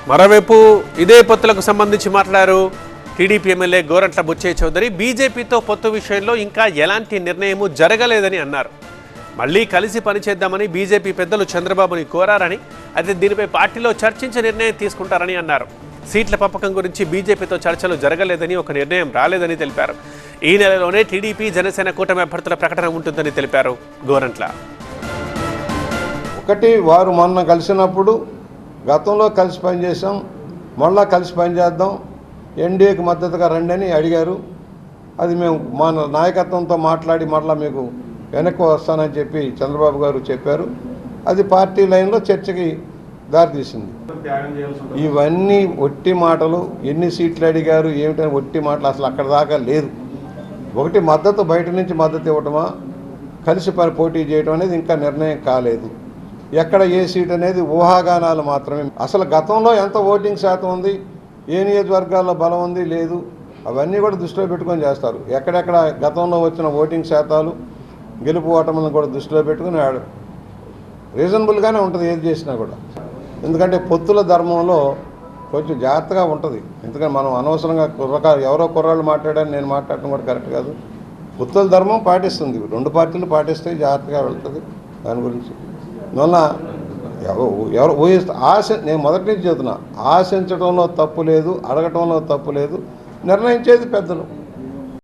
మరోవైపు ఇదే పొత్తులకు సంబంధించి మాట్లాడారు టీడీపీ ఎమ్మెల్యే గోరంట్ల బుచ్చయ్య చౌదరి. బీజేపీతో పొత్తు విషయంలో ఇంకా ఎలాంటి నిర్ణయము జరగలేదని అన్నారు. మళ్లీ కలిసి పనిచేద్దామని బీజేపీ పెద్దలు చంద్రబాబుని కోరారని, అయితే దీనిపై పార్టీలో చర్చించి నిర్ణయం తీసుకుంటారని అన్నారు. సీట్ల పంపకం గురించి బీజేపీతో చర్చలు జరగలేదని, ఒక నిర్ణయం రాలేదని తెలిపారు. ఈ నెలలోనే టీడీపీ జనసేన కూటమి అభ్యర్థుల ప్రకటన ఉంటుందని తెలిపారు గోరంట్ల. ఒకటి, వారు మొన్న కలిసినప్పుడు గతంలో కలిసి పనిచేసాం, మళ్ళా కలిసి పనిచేద్దాం, ఎన్డీఏకి మద్దతుగా రండి అని అడిగారు. అది మేము మా నాయకత్వంతో మాట్లాడి మళ్ళీ మీకు వెనక్కి వస్తానని చెప్పి చంద్రబాబు గారు చెప్పారు. అది పార్టీ లైన్లో చర్చకి దారితీసింది. ఇవన్నీ ఒట్టి మాటలు. ఎన్ని సీట్లు అడిగారు ఏమిటని ఒట్టి మాటలు అసలు అక్కడ దాకా లేదు. ఒకటి, మద్దతు బయట నుంచి మద్దతు ఇవ్వటమా, కలిసి పోటీ చేయడం అనేది ఇంకా నిర్ణయం కాలేదు. ఎక్కడ ఏ సీట్ అనేది ఊహాగానాలు మాత్రమే. అసలు గతంలో ఎంత ఓటింగ్ శాతం ఉంది, ఏ నియోజకవర్గాల్లో బలం ఉంది లేదు, అవన్నీ కూడా దృష్టిలో పెట్టుకొని చేస్తారు. ఎక్కడెక్కడ గతంలో వచ్చిన ఓటింగ్ శాతాలు, గెలుపు ఓటములను కూడా దృష్టిలో పెట్టుకుని రీజనబుల్గానే ఉంటుంది ఏది చేసినా కూడా. ఎందుకంటే పొత్తుల ధర్మంలో కొంచెం జాగ్రత్తగా ఉంటుంది. ఎందుకంటే మనం అనవసరంగా ఎవరో కుర్రాళ్ళు మాట్లాడాలని నేను మాట్లాడటం కూడా కరెక్ట్ కాదు. పొత్తుల ధర్మం పాటిస్తుంది, రెండు పార్టీలు పాటిస్తే జాగ్రత్తగా వెళ్తుంది. దాని గురించి మొన్న ఎవరు నేను మొదటి నుంచి చెబుతున్నా, ఆశించడంలో తప్పు లేదు, అడగటంలో తప్పు లేదు, నిర్ణయించేది పెద్దలు.